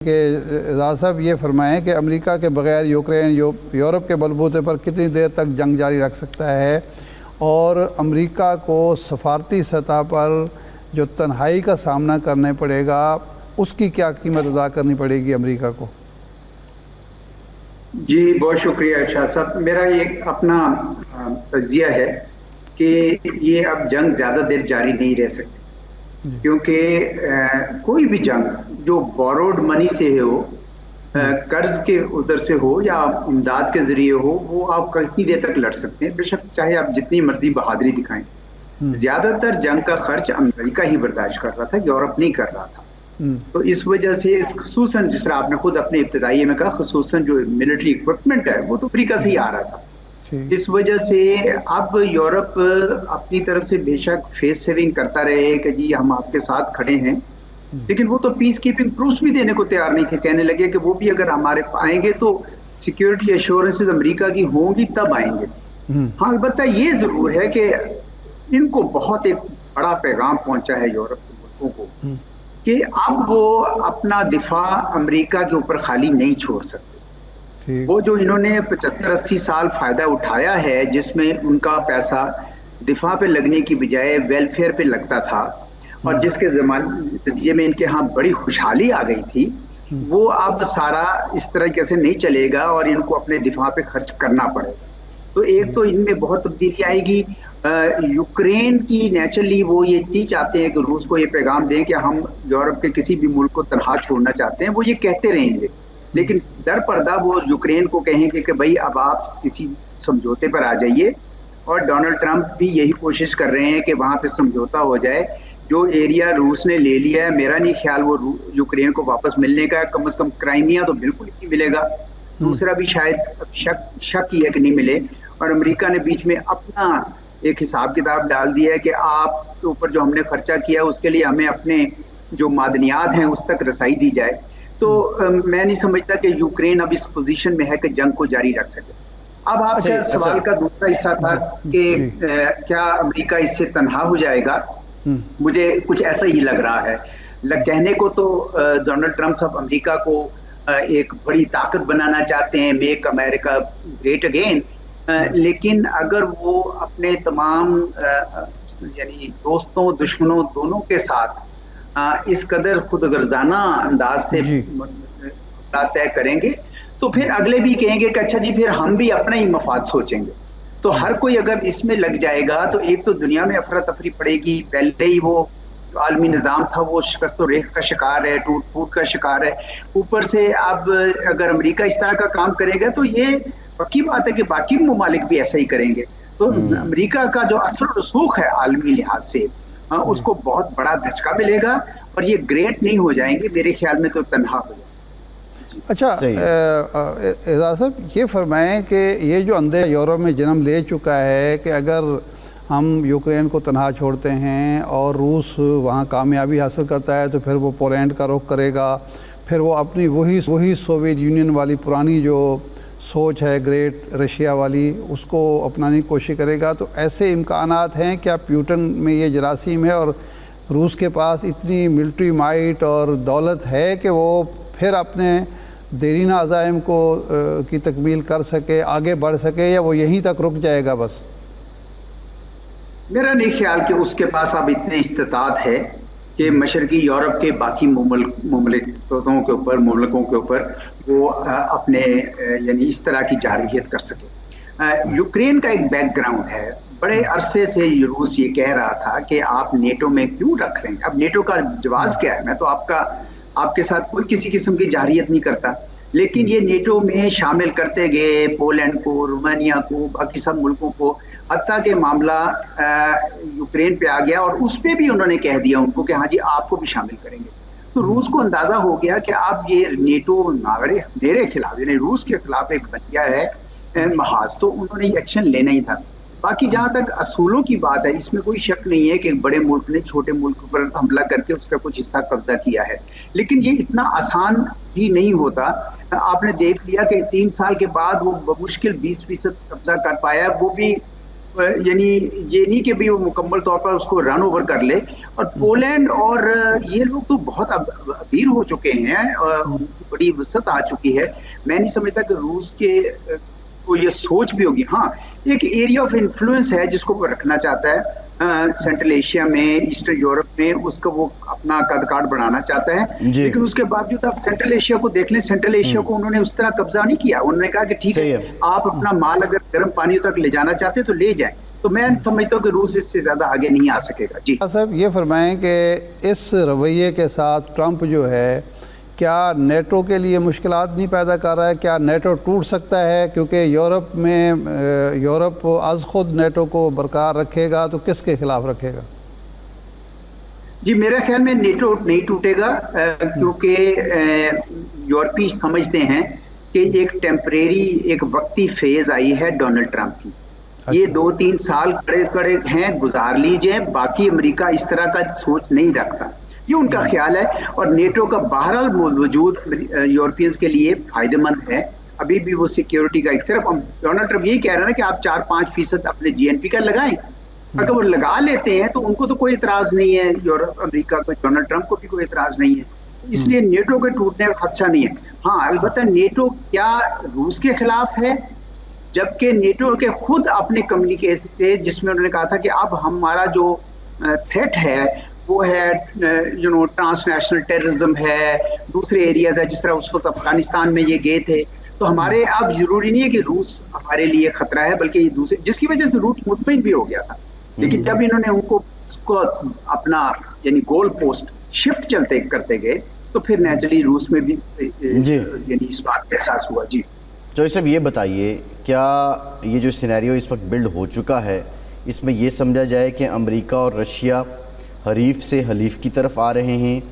कि एजाज साहब ये फरमाएं कि अमेरिका के बगैर यूक्रेन यूरोप के बलबूते पर कितनी देर तक जंग जारी रख सकता है, और अमेरिका को सफारती सतह पर जो तन्हाई का सामना करना पड़ेगा उसकी क्या कीमत अदा करनी पड़ेगी अमेरिका को? जी बहुत शुक्रिया शाह साहब। मेरा ये अपना तजिया है कि ये अब जंग ज़्यादा देर जारी नहीं रह सकती, क्योंकि कोई भी जंग जो बोरोड मनी से हो, कर्ज के उधर से हो या इमदाद के जरिए हो, वो आप कितनी देर तक लड़ सकते हैं, बेशक चाहे आप जितनी मर्जी बहादुरी दिखाएं। ज्यादातर जंग का खर्च अमेरिका ही बर्दाश्त कर रहा था, यूरोप नहीं कर रहा था। तो इस वजह से खुसूसन जिस तरह आपने खुद अपने इब्तदाई में कहा, खुसूसन जो मिलिट्री इक्विपमेंट है वो तो अमेरिका से ही आ रहा था। इस वजह से अब यूरोप अपनी तरफ से बेशक फेस सेविंग करता रहे कि जी हम आपके साथ खड़े हैं, लेकिन वो तो पीस कीपिंग प्रूफ भी देने को तैयार नहीं थे। कहने लगे कि वो भी अगर हमारे आएंगे तो सिक्योरिटी एश्योरेंसेस अमेरिका की होंगी तब आएंगे। हाँ, अलबत्ता ये जरूर है कि इनको बहुत एक बड़ा पैगाम पहुंचा है यूरोप के मुल्कों को कि अब वो अपना दिफा अमेरिका के ऊपर खाली नहीं छोड़ सकते। वो जो इन्होंने 75-80 साल फायदा उठाया है, जिसमें उनका पैसा दिफा पे लगने की बजाय वेलफेयर पे लगता था, और जिसके नतीजे में इनके यहाँ बड़ी खुशहाली आ गई थी, वो अब सारा इस तरीके से नहीं चलेगा और इनको अपने दिफा पे खर्च करना पड़ेगा। तो एक तो इनमें बहुत तब्दीली आएगी। यूक्रेन की नेचुरली वो ये नहीं चाहते हैं कि रूस को ये पैगाम दें कि हम यूरोप के किसी भी मुल्क को तनहा छोड़ना चाहते हैं, वो ये कहते रहेंगे, लेकिन दर पर्दा वो यूक्रेन को कहेंगे कि भाई अब आप किसी समझौते पर आ जाइए। और डोनाल्ड ट्रंप भी यही कोशिश कर रहे हैं कि वहाँ पे समझौता हो जाए। जो एरिया रूस ने ले लिया है, मेरा नहीं ख्याल वो यूक्रेन को वापस मिलने का, कम से कम क्राइमिया तो बिल्कुल नहीं मिलेगा, दूसरा भी शायद शक ही है कि नहीं मिले। और अमेरिका ने बीच में अपना एक हिसाब किताब डाल दिया है कि आपके ऊपर जो हमने खर्चा किया उसके लिए हमें अपने जो मादनियात हैं उस तक रसाई दी जाए। तो मैं नहीं समझता कि यूक्रेन अब इस पोजीशन में है कि जंग को जारी रख सके। अब आपका सवाल का दूसरा हिस्सा था कि क्या अमेरिका इससे तनहा हो जाएगा। मुझे कुछ ऐसा ही लग रहा है। कहने को तो डोनाल्ड ट्रंप साहब अमेरिका को एक बड़ी ताकत बनाना चाहते हैं, मेक अमेरिका ग्रेट अगेन, लेकिन अगर वो अपने तमाम यानी दोस्तों दुश्मनों दोनों के साथ इस कदर खुदगर्जाना अंदाज से तय करेंगे तो फिर अगले भी कहेंगे कि अच्छा जी फिर हम भी अपना ही मफाद सोचेंगे। तो हर कोई अगर इसमें लग जाएगा तो एक तो दुनिया में अफरा तफरी पड़ेगी, पहले ही वो आलमी निज़ाम था वो शिकस्त रेख का शिकार है, टूट फूट का शिकार है, ऊपर से अब अगर अमेरिका इस तरह का काम करेगा तो ये पक्की बात है कि बाकी ममालिक भी ऐसा ही करेंगे। तो अमेरिका का जो असर रसूख है आलमी लिहाज से उसको बहुत बड़ा धचका मिलेगा और ये ग्रेट नहीं हो जाएंगे, मेरे ख्याल में तो तनहा हो जाएंगे। अच्छा एजाज साहब ये फरमाएं कि ये जो अंधे यूरोप में जन्म ले चुका है कि अगर हम यूक्रेन को तनहा छोड़ते हैं और रूस वहाँ कामयाबी हासिल करता है तो फिर वो पोलैंड का रुख करेगा, फिर वो अपनी वही सोवियत यूनियन वाली पुरानी जो सोच है ग्रेट रशिया वाली उसको अपनाने की कोशिश करेगा। तो ऐसे इम्कानात हैं क्या पुतिन में ये जरासीम है और रूस के पास इतनी मिलिट्री माइट और दौलत है कि वो फिर अपने देरीना अज़ाइम को की तकमील कर सके, आगे बढ़ सके, या वो यहीं तक रुक जाएगा बस? मेरा नहीं ख्याल कि उसके पास अब इतने इस्तात है कि मशरकी यूरोप के बाकी मुल्कों के ऊपर वो अपने यानी इस तरह की जारहियत कर सके। यूक्रेन का एक बैकग्राउंड है, बड़े अरसे से रूस ये कह रहा था कि आप नेटो में क्यों रख रहे हैं। अब नेटो का जवाब क्या है, मैं तो आपके साथ कोई किसी किस्म की जारहियत नहीं करता, लेकिन ये नेटो में शामिल करते गए पोलैंड को, रोमानिया को, बाकी सब मुल्कों को, हत्ता के मामला यूक्रेन पे आ गया और उस पे भी उन्होंने कह दिया उनको कि हाँ जी आपको भी शामिल करेंगे। तो रूस को अंदाजा हो गया कि अब ये नेटो मेरे खिलाफ यानी रूस के खिलाफ एक बन गया है महाज, तो उन्होंने एक्शन लेना ही था। बाकी जहाँ तक असूलों की बात है इसमें कोई शक नहीं है कि एक बड़े मुल्क ने छोटे मुल्क पर हमला करके उसका कुछ हिस्सा कब्जा किया है, लेकिन ये इतना आसान भी नहीं होता। आपने देख लिया कि 3 साल के बाद वो मुश्किल 20% कब्जा कर पाया, वो भी यानी ये नहीं कि भी वो मुकम्मल तौर पर उसको रन ओवर कर ले। और पोलैंड और ये लोग तो बहुत अबीर हो चुके हैं, उनकी बड़ी वसअत आ चुकी है। मैं नहीं समझता कि रूस के को ये सोच भी होगी। हाँ, एक एरिया ऑफ इन्फ्लुएंस है जिसको वो रखना चाहता है सेंट्रल एशिया में, ईस्टर्न यूरोप में, उसका वो अपना कद काठ बढ़ाना चाहता है। लेकिन उसके बावजूद आप सेंट्रल एशिया को देख लें, सेंट्रल एशिया को उन्होंने उस तरह कब्जा नहीं किया। उन्होंने कहा कि ठीक है, आप अपना माल अगर गर्म पानी तक ले जाना चाहते तो ले जाएं। तो मैं समझता हूँ कि रूस इससे ज्यादा आगे नहीं आ सकेगा। जी साहब, ये फरमाएं कि इस रवैये के साथ ट्रंप जो है क्या नेटो के लिए मुश्किलात नहीं पैदा कर रहा है? क्या नेटो टूट सकता है? क्योंकि यूरोप आज खुद नेटो को बरकरार रखेगा तो किसके खिलाफ रखेगा? जी, मेरा ख्याल में नेटो नहीं टूटेगा, क्योंकि यूरोपी समझते हैं कि एक टेम्परेरी, एक वक्ती फेज आई है डोनाल्ड ट्रंप की। ये 2-3 साल खड़े हैं, गुजार लीजिए। बाकी अमेरिका इस तरह का सोच नहीं रखता, ये उनका ख्याल है। और नेटो का बहरहाल वजूद यूरोपियंस के लिए फायदेमंद है। अभी भी वो सिक्योरिटी का एक सिर्फ डोनाल्ड ट्रंप यही कह रहा है ना कि आप 4-5% अपने जीएनपी का लगाएं। अगर वो लगा लेते हैं तो उनको तो कोई इतराज नहीं है, यूरोप अमेरिका को, डोनाल्ड ट्रंप को भी कोई इतराज नहीं है। इसलिए नेटो के टूटने का खदशा नहीं है। हाँ, अलबत्ता नेटो क्या रूस के खिलाफ है? जबकि नेटो के खुद अपने कम्युनिकेशन थे जिसमें उन्होंने कहा था कि अब हमारा जो थ्रेट है वो है ट्रांसनेशनल टेररिज्म है, दूसरे एरियाज है, जिस तरह उस वक्त अफगानिस्तान में ये गए थे। तो हमारे अब जरूरी नहीं है कि रूस हमारे लिए खतरा है, बल्कि ये दूसरे, जिसकी वजह से रूस मुतमईन भी हो गया था। लेकिन जब इन्होंने उसको अपना यानी गोल पोस्ट शिफ्ट चलते करते गए तो फिर नेचुरली रूस में भी यानी इस बात का एहसास हुआ। जी तो साहब, ये बताइए, क्या ये जो सिनेरियो इस वक्त बिल्ड हो चुका है, इसमें ये समझा जाए कि अमेरिका और रशिया हरीफ से हलीफ की तरफ आ रहे हैं,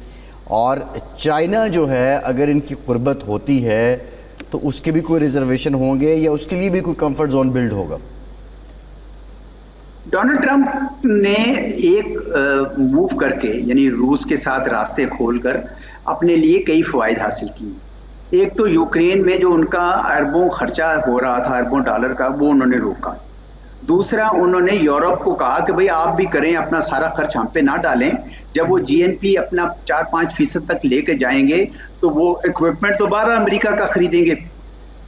और चाइना जो है अगर इनकी कुर्बत होती है तो उसके भी कोई रिजर्वेशन होंगे या उसके लिए भी कोई कंफर्ट जोन बिल्ड होगा? डोनाल्ड ट्रंप ने एक मूव करके यानी रूस के साथ रास्ते खोलकर अपने लिए कई फ़वाइद हासिल किए। एक तो यूक्रेन में जो उनका अरबों खर्चा हो रहा था, अरबों डॉलर का, वो उन्होंने रोका। दूसरा, उन्होंने यूरोप को कहा कि भाई आप भी करें, अपना सारा खर्च हम पे ना डालें। जब वो जीएनपी अपना 4-5% तक लेके जाएंगे तो वो इक्विपमेंट तो बाहर अमेरिका का खरीदेंगे,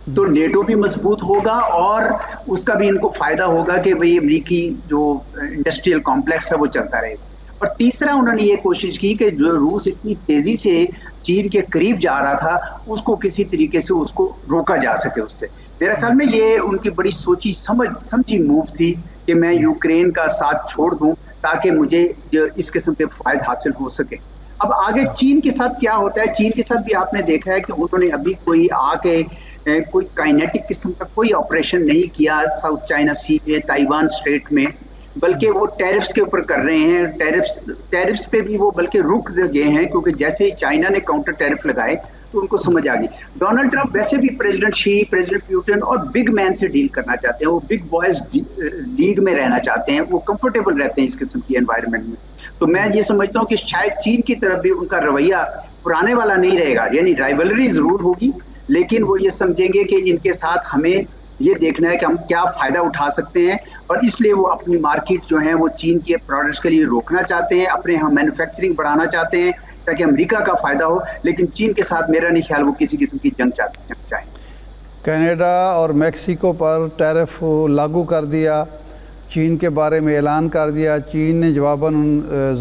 तो नेटो भी मजबूत होगा और उसका भी इनको फायदा होगा कि भाई अमेरिकी जो इंडस्ट्रियल कॉम्प्लेक्स है वो चलता रहेगा। और तीसरा, उन्होंने ये कोशिश की कि जो रूस इतनी तेजी से चीन के करीब जा रहा था उसको किसी तरीके से उसको रोका जा सके उससे। मेरे ख्याल में ये उनकी बड़ी सोची समझी मूव थी कि मैं यूक्रेन का साथ छोड़ दूं ताकि मुझे इस किस्म के फायदे हासिल हो सके। अब आगे चीन के साथ क्या होता है? चीन के साथ भी आपने देखा है कि उन्होंने अभी कोई आके कोई काइनेटिक किस्म का कोई ऑपरेशन नहीं किया साउथ चाइना सी में, ताइवान स्ट्रेट में, बल्कि वो टैरिफ्स के ऊपर कर रहे हैं। टैरिफ्स पे भी वो बल्कि रुक गए हैं, क्योंकि जैसे ही चाइना ने काउंटर टैरिफ लगाए तो उनको समझ आ गई। डोनाल्ड ट्रंप वैसे भी प्रेसिडेंट शी, प्रेसिडेंट पुतिन और बिग मैन से डील करना चाहते हैं, वो बिग बॉयज लीग में रहना चाहते हैं, वो कंफर्टेबल रहते हैं इस किस्म की एनवायरनमेंट में। तो मैं ये समझता हूँ कि शायद चीन की तरफ भी उनका रवैया पुराने वाला नहीं रहेगा, यानी राइवलरी जरूर होगी, लेकिन वो ये समझेंगे कि इनके साथ हमें ये देखना है कि हम क्या फ़ायदा उठा सकते हैं, और इसलिए वो अपनी मार्केट जो है वो चीन के प्रोडक्ट्स के लिए रोकना चाहते हैं, अपने यहाँ मैन्युफैक्चरिंग बढ़ाना चाहते हैं ताकि अमेरिका का फ़ायदा हो। लेकिन चीन के साथ मेरा नहीं ख्याल वो किसी किस्म की जंग चाहे। कनाडा और मेक्सिको पर टैरिफ लागू कर दिया, चीन के बारे में ऐलान कर दिया। चीन ने जवाबन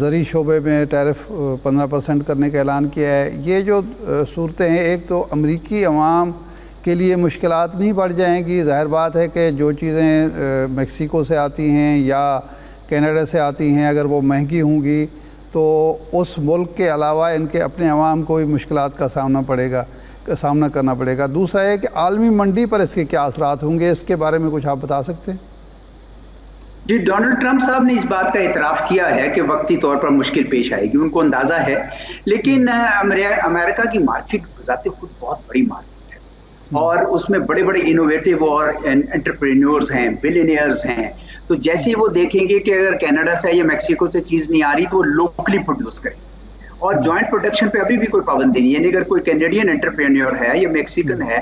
ज़री शोबे में टैरिफ 15% करने का ऐलान किया है। ये जो सूरतें हैं, एक तो अमरीकी अवाम के लिए मुश्किलात नहीं बढ़ जाएंगी? ज़ाहिर बात है कि जो चीज़ें मेक्सिको से आती हैं या कनाडा से आती हैं, अगर वो महंगी होंगी तो उस मुल्क के अलावा इनके अपने अवाम को भी मुश्किलात का सामना करना पड़ेगा। दूसरा है कि आलमी मंडी पर इसके क्या असरात होंगे, इसके बारे में कुछ आप बता सकते हैं? जी, डोनाल्ड ट्रंप साहब ने इस बात का इतराफ़ किया है कि वक्ती तौर पर मुश्किल पेश आएगी, उनको अंदाज़ा है। लेकिन अमेरिका की मार्केट बजाते खुद बहुत बड़ी मार्केट है और उसमें बड़े बड़े इनोवेटिव और एंटरप्रेन्योर्स हैं, बिलियनियर्स हैं। तो जैसे ही वो देखेंगे कि अगर कनाडा से या मैक्सिको से चीज़ नहीं आ रही तो वो लोकली प्रोड्यूस करें, और जॉइंट प्रोडक्शन पे अभी भी कोई पाबंदी नहीं है। यानी अगर कोई कैनेडियन एंटरप्रेन्योर है या मैक्सिकन है,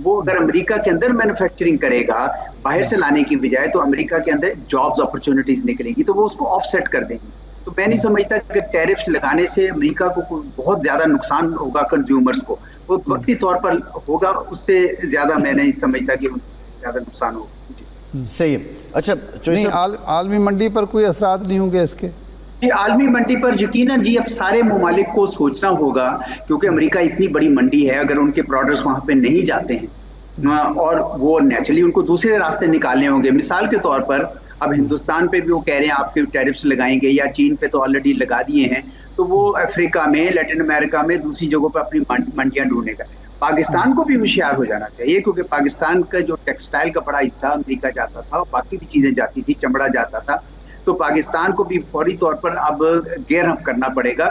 वो अगर अमेरिका के अंदर मैन्युफैक्चरिंग करेगा बाहर से लाने की बजाय, तो अमेरिका के अंदर जॉब्स अपॉर्चुनिटीज निकलेंगी, तो वो उसको ऑफसेट कर देंगे। तो मैं नहीं समझता कि टैरिफ लगाने से अमेरिका को बहुत ज्यादा नुकसान होगा कंज्यूमर्स को, वो वक्ती तौर पर होगा, उससे ज्यादा मैं नहीं समझता कि ज्यादा नुकसान होगा। सही है। अच्छा नहीं, आलमी मंडी पर कोई असरात नहीं होंगे इसके? जी, आलमी मंडी पर यकीनन जी अब सारे ममालिक को सोचना होगा, क्योंकि अमेरिका इतनी बड़ी मंडी है, अगर उनके प्रोडक्ट्स वहां पे नहीं जाते हैं और वो नेचुरली उनको दूसरे रास्ते निकालने होंगे। मिसाल के तौर पर अब हिंदुस्तान पे भी वो कह रहे हैं आपके टैरिफ्स लगाएंगे, या चीन पे तो ऑलरेडी लगा दिए हैं, तो वो अफ्रीका में, लैटिन अमेरिका में, दूसरी जगहों पर अपनी मंडियां ढूंढेगा। पाकिस्तान को भी होशियार हो जाना चाहिए, क्योंकि पाकिस्तान का जो टेक्सटाइल का बड़ा हिस्सा अमेरिका जाता था, बाकी भी चीजें जाती थी, चमड़ा जाता था, तो पाकिस्तान को भी फौरी तौर पर अब गेयर अप करना पड़ेगा।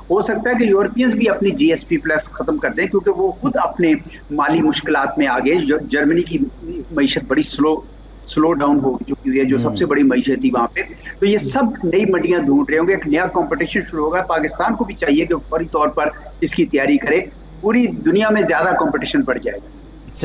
हो सकता है कि यूरोपियंस भी अपनी जीएसपी प्लस खत्म कर दें, क्योंकि वो खुद अपने माली मुश्किलात में आ गए। जर्मनी की मईशत बड़ी स्लो डाउन हो चुकी है, जो सबसे बड़ी मईशत थी वहां पे। तो ये सब नई मंडियां ढूंढ रहे होंगे, एक नया कंपटीशन शुरू होगा। पाकिस्तान को भी चाहिए कि फौरी तौर पर इसकी तैयारी करे, पूरी दुनिया में ज्यादा कंपटीशन बढ़ जाएगा।